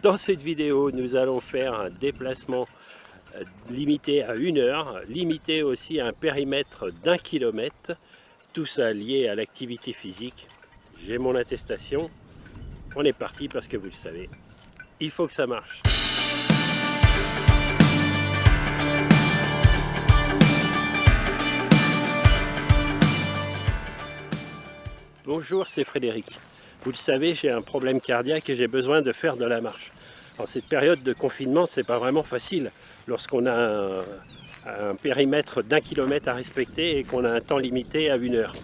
Dans cette vidéo, nous allons faire un déplacement limité à 1 heure, limité aussi à un périmètre d'1 kilomètre, tout ça lié à l'activité physique. J'ai mon attestation, on est parti parce que vous le savez, il faut que ça marche. Bonjour, c'est Frédéric. Vous le savez, j'ai un problème cardiaque et j'ai besoin de faire de la marche. En cette période de confinement, c'est pas vraiment facile lorsqu'on a un périmètre d'1 kilomètre à respecter et qu'on a un temps limité à 1 heure.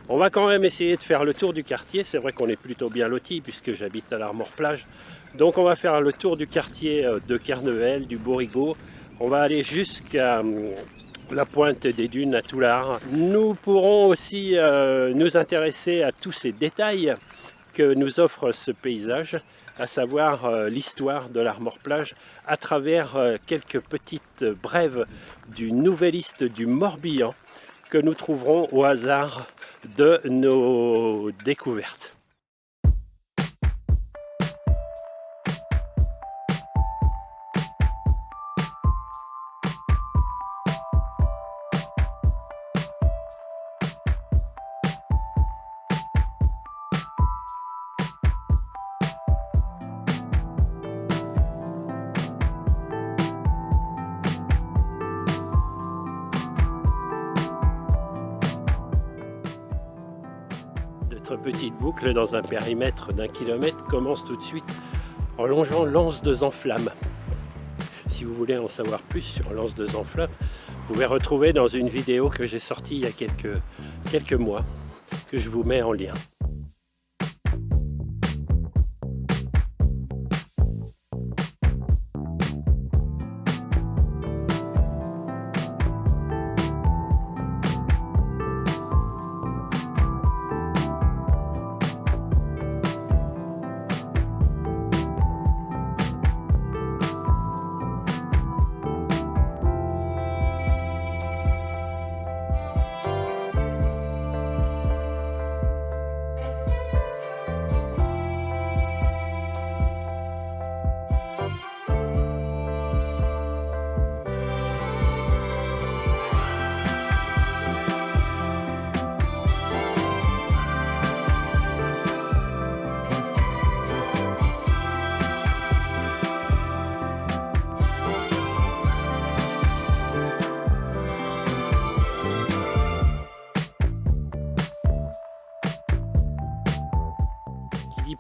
On va quand même essayer de faire le tour du quartier. C'est vrai qu'on est plutôt bien loti puisque j'habite à l'Armor-Plage. Donc on va faire le tour du quartier de Kernevel, du Bourrigaud. On va aller jusqu'à la pointe des dunes à Toulard. Nous pourrons aussi nous intéresser à tous ces détails que nous offre ce paysage, à savoir l'histoire de l'Armor-Plage à travers quelques petites brèves du Nouvelliste du Morbihan que nous trouverons au hasard de nos découvertes. Notre petite boucle dans un périmètre d'1 kilomètre commence tout de suite en longeant l'anse de Zanflamme. Si vous voulez en savoir plus sur l'anse de Zanflamme, vous pouvez retrouver dans une vidéo que j'ai sortie il y a quelques mois, que je vous mets en lien.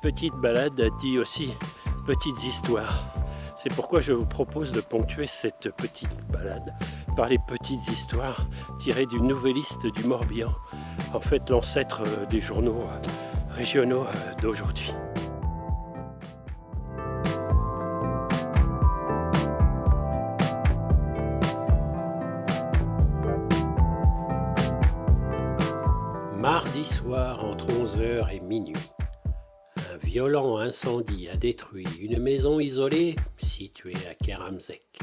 Petite balade dit aussi petites histoires. C'est pourquoi je vous propose de ponctuer cette petite balade par les petites histoires tirées du Nouvelliste du Morbihan, en fait l'ancêtre des journaux régionaux d'aujourd'hui. Mardi soir entre 11 h et minuit. Un violent incendie a détruit une maison isolée située à Keramzek,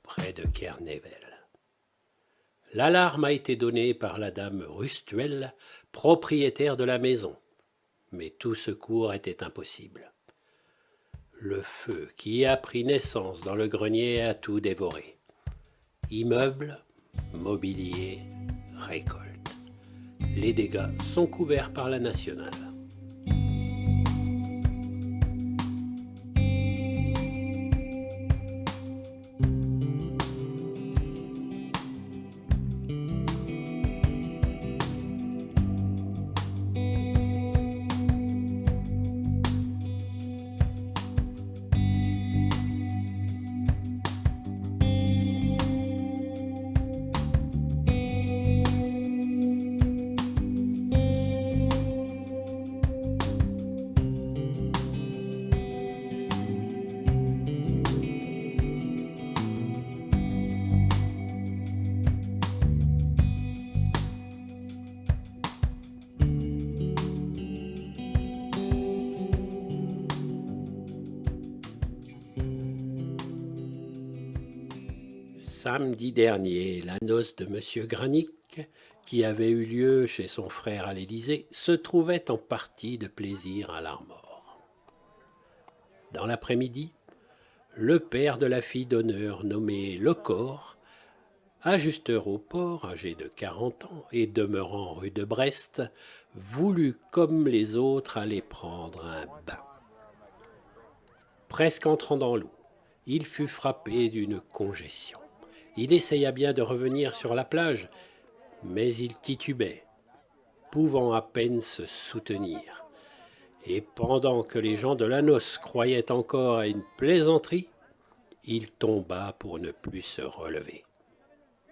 près de Kernevel. L'alarme a été donnée par la dame Rustuel, propriétaire de la maison, mais tout secours était impossible. Le feu qui a pris naissance dans le grenier a tout dévoré. Immeubles, mobilier, récolte. Les dégâts sont couverts par la nationale. Samedi dernier, la noce de M. Granic, qui avait eu lieu chez son frère à l'Élysée, se trouvait en partie de plaisir à l'Armor. Dans l'après-midi, le père de la fille d'honneur nommé Lecor, ajusteur au port, âgé de 40 ans et demeurant rue de Brest, voulut comme les autres aller prendre un bain. Presque entrant dans l'eau, il fut frappé d'une congestion. Il essaya bien de revenir sur la plage, mais il titubait, pouvant à peine se soutenir. Et pendant que les gens de la noce croyaient encore à une plaisanterie, il tomba pour ne plus se relever,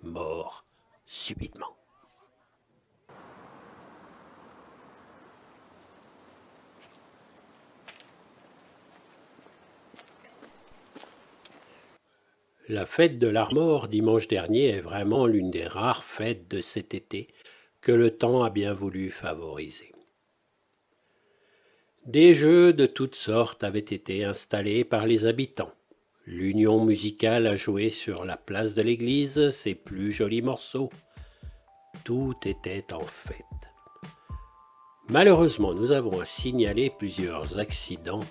mort subitement. La fête de l'Armor dimanche dernier est vraiment l'une des rares fêtes de cet été que le temps a bien voulu favoriser. Des jeux de toutes sortes avaient été installés par les habitants. L'Union musicale a joué sur la place de l'église ses plus jolis morceaux. Tout était en fête. Malheureusement, nous avons à signaler plusieurs accidents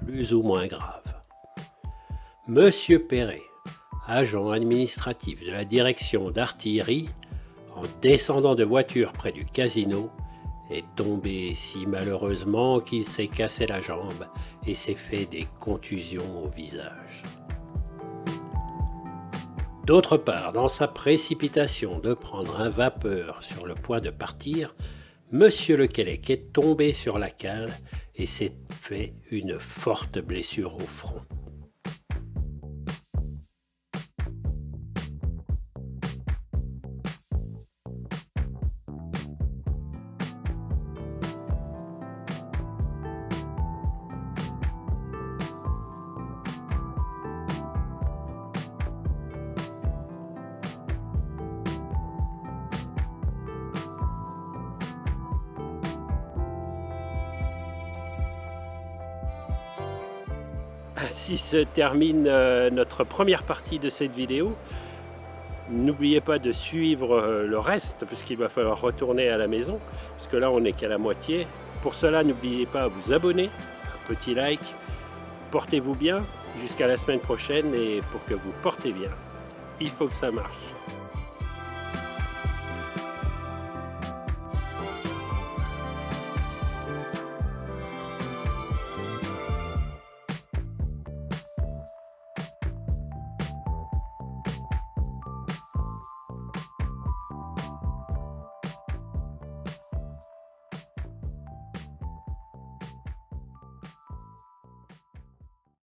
plus ou moins graves. Monsieur Perret, agent administratif de la direction d'artillerie, en descendant de voiture près du casino, est tombé si malheureusement qu'il s'est cassé la jambe et s'est fait des contusions au visage. D'autre part, dans sa précipitation de prendre un vapeur sur le point de partir, Monsieur Lequelec est tombé sur la cale et s'est fait une forte blessure au front. Ainsi se termine notre première partie de cette vidéo. N'oubliez pas de suivre le reste, puisqu'il va falloir retourner à la maison, puisque là on n'est qu'à la moitié. Pour cela, n'oubliez pas de vous abonner, un petit like. Portez-vous bien, jusqu'à la semaine prochaine, et pour que vous portez bien, il faut que ça marche.